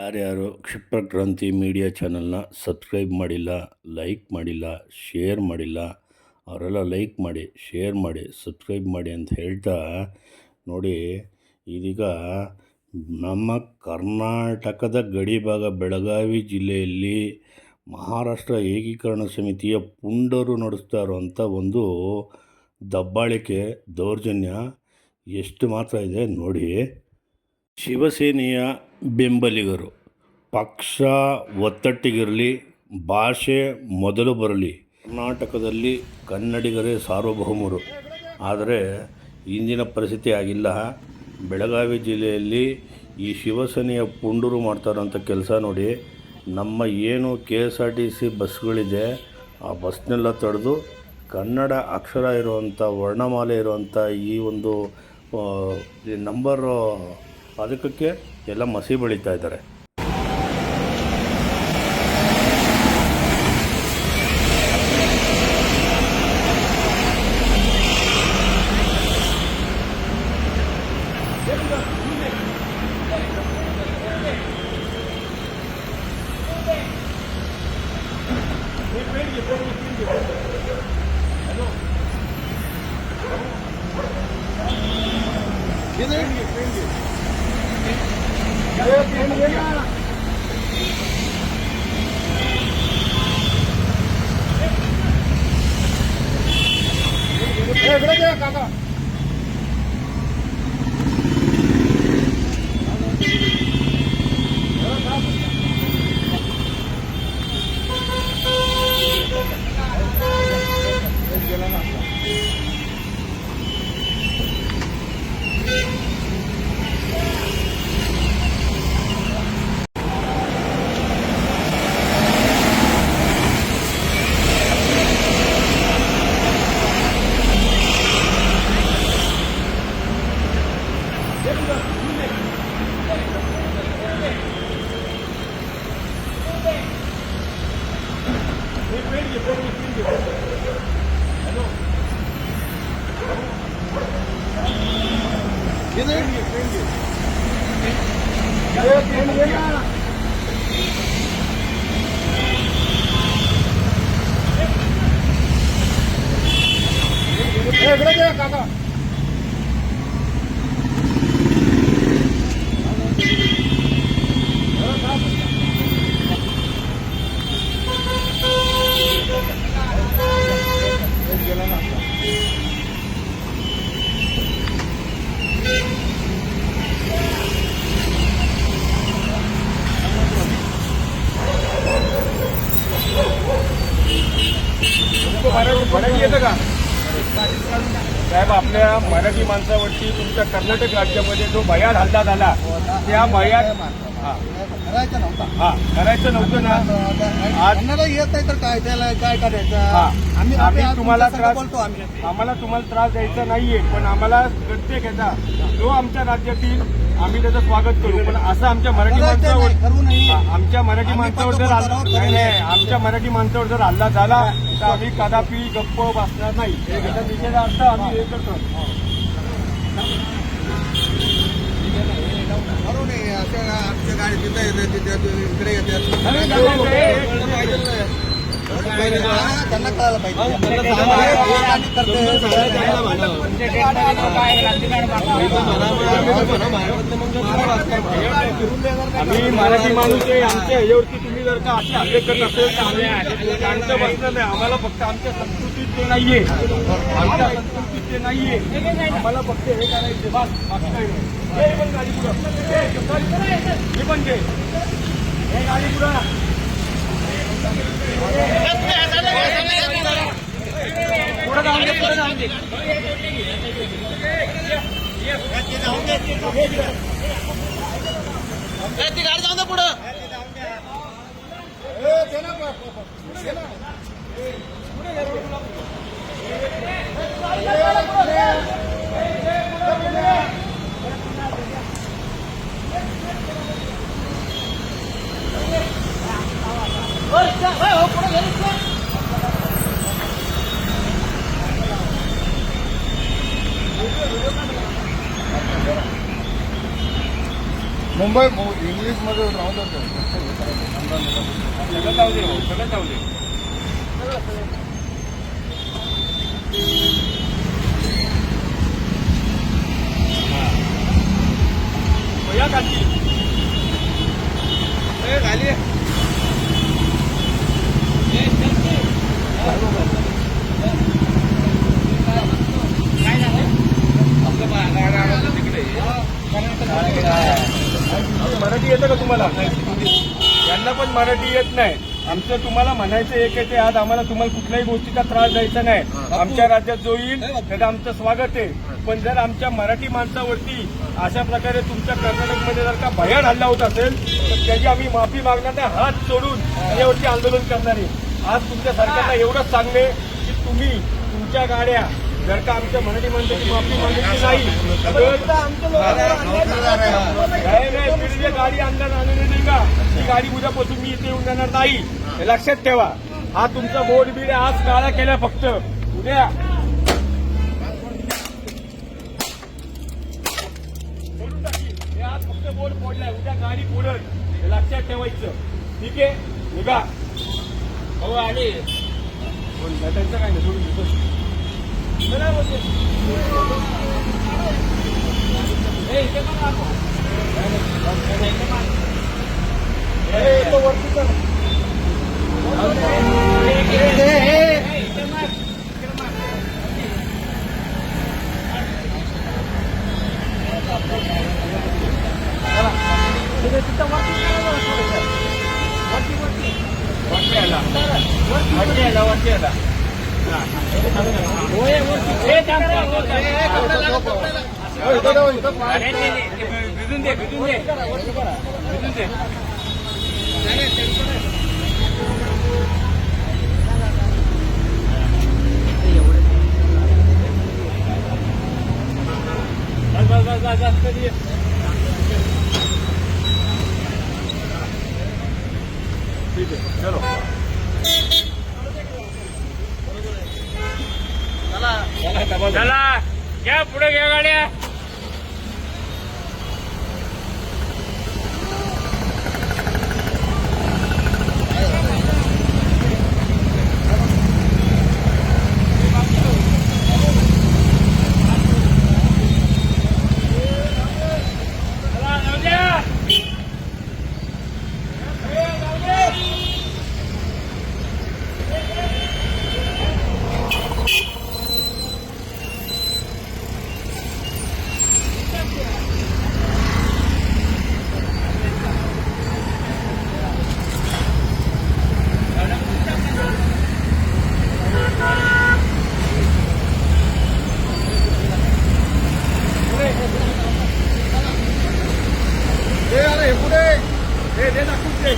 ಯಾರ್ಯಾರು ಕ್ಷಿಪ್ರಕ್ರಾಂತಿ ಮೀಡಿಯಾ ಚಾನಲ್ನ ಸಬ್ಸ್ಕ್ರೈಬ್ ಮಾಡಿಲ್ಲ, ಲೈಕ್ ಮಾಡಿಲ್ಲ, ಶೇರ್ ಮಾಡಿಲ್ಲ, ಅವರೆಲ್ಲ ಲೈಕ್ ಮಾಡಿ, ಶೇರ್ ಮಾಡಿ, ಸಬ್ಸ್ಕ್ರೈಬ್ ಮಾಡಿ ಅಂತ ಹೇಳ್ತಾ ನೋಡಿ, ಇದೀಗ ನಮ್ಮ ಕರ್ನಾಟಕದ ಗಡಿಭಾಗ ಬೆಳಗಾವಿ ಜಿಲ್ಲೆಯಲ್ಲಿ ಮಹಾರಾಷ್ಟ್ರ ಏಕೀಕರಣ ಸಮಿತಿಯ ಪುಂಡರು ನಡೆಸ್ತಾ ಇರುವಂಥ ಒಂದು ದಬ್ಬಾಳಿಕೆ, ದೌರ್ಜನ್ಯ ಎಷ್ಟು ಮಾತ್ರ ಇದೆ ನೋಡಿ. ಶಿವಸೇನೆಯ ಬೆಂಬಲಿಗರು ಪಕ್ಷ ಒತ್ತಟ್ಟಿಗಿರಲಿ, ಭಾಷೆ ಮೊದಲು ಬರಲಿ, ಕರ್ನಾಟಕದಲ್ಲಿ ಕನ್ನಡಿಗರೇ ಸಾರ್ವಭೌಮರು. ಆದರೆ ಇಂದಿನ ಪರಿಸ್ಥಿತಿ ಆಗಿಲ್ಲ. ಬೆಳಗಾವಿ ಜಿಲ್ಲೆಯಲ್ಲಿ ಈ ಶಿವಸೇನೆಯ ಪುಂಡರು ಮಾಡ್ತಾರಂಥ ಕೆಲಸ ನೋಡಿ. ನಮ್ಮ ಏನು KSRTC ಬಸ್ಗಳಿದೆ, ಆ ಬಸ್ನೆಲ್ಲ ತಡೆದು ಕನ್ನಡ ಅಕ್ಷರ ಇರುವಂಥ, ವರ್ಣಮಾಲೆ ಇರುವಂಥ ಈ ಒಂದು ನಂಬರು ಅದಕ್ಕೆ ಎಲ್ಲ ಮಸಿ ಬೆಳೀತಾ ಇದ್ದಾರೆ. मराठी येतं का साहेब? आपल्या मराठी माणसावरती तुमच्या कर्नाटक राज्यामध्ये जो भयाल हल्ला झाला, त्या भयाल करायचं नव्हतं ना. आज येत नाही तर काय त्याला काय करायचं? आम्ही तुम्हाला त्रास बोलतो, आम्हाला तुम्हाला त्रास द्यायचा नाहीये, पण आम्हाला प्रत्येक याचा जो आमच्या राज्यातील आम्ही त्याचं स्वागत करू. पण असं आमच्या मराठी माणसावर आमच्या मराठी माणसावर जर आमच्या मराठी माणसावर जर हल्ला झाला तर आम्ही कदापि गप्प बसणार नाही. त्याचा निषेधार्थ आम्ही हे करतो. आमच्या गाडी तिथे येते, इकडे येते, त्यांना कळायला पाहिजे. आम्ही मराठी माणूस आहे. आमच्या ह्याच्यावरती तुम्ही जर का असे हल्ले करत असेल तर आम्ही शांत बसणार नाही. आम्हाला फक्त आमच्या संस्कृतीत ते नाहीये, आमच्या संस्कृतीत ते नाहीये. आम्हाला फक्त हे करायचे बस, बाकी काही नाही. हे पण गाडी पुढं, हे पण घे, हे गाडी पुढं. पुढे जाऊन दे, पुढे जाऊन दे. ती गाडी जाऊन दे पुढं. मुंबई इंग्लिश मध्ये राहून जातो सगळं जाऊ दे भाऊ, सगळं जाऊ दे. या खाली खाली मराठी येतं का तुम्हाला? यांना पण मराठी येत नाही. आमचं तुम्हाला म्हणायचं एक आहे ते, आज आम्हाला तुम्हाला कुठल्याही गोष्टीचा त्रास द्यायचा नाही. आमच्या राज्यात जो येईल त्याचं आमचं स्वागत आहे. पण जर आमच्या मराठी माणसावरती अशा प्रकारे तुमच्या कर्नाटकमध्ये जर का भयान हल्ला होत असेल तर त्याची आम्ही माफी मागणार नाही. हात सोडून त्याच्यावरती आंदोलन करणार आहे. आज तुमच्या सरकारला एवढंच सांगणे की तुम्ही तुमच्या गाड्या जर का आमच्या मराठी माणसाची माफी मागितली नाही तर नाही गाडी आणणार आणली नाही का ती गाडी उद्यापासून मी इथे येऊन जाणार नाही. हे लक्षात ठेवा. हा तुमचा बोर्ड बिल आज काळा केला फक्त. उद्या बोलून टाकी. हे आज फक्त बोर्ड फोडलाय, उद्या गाडी फोडल. हे लक्षात ठेवायचं. ठीक आहे, निघा. हो आले त्यांचं काय नाही, सोडून देतो. वरती कर. भिजून दे भिजून दे भिजून दे. जास्त ठीक आहे चलो चला घ्या पुढे घ्या गाड्या. दे दाखवून दे.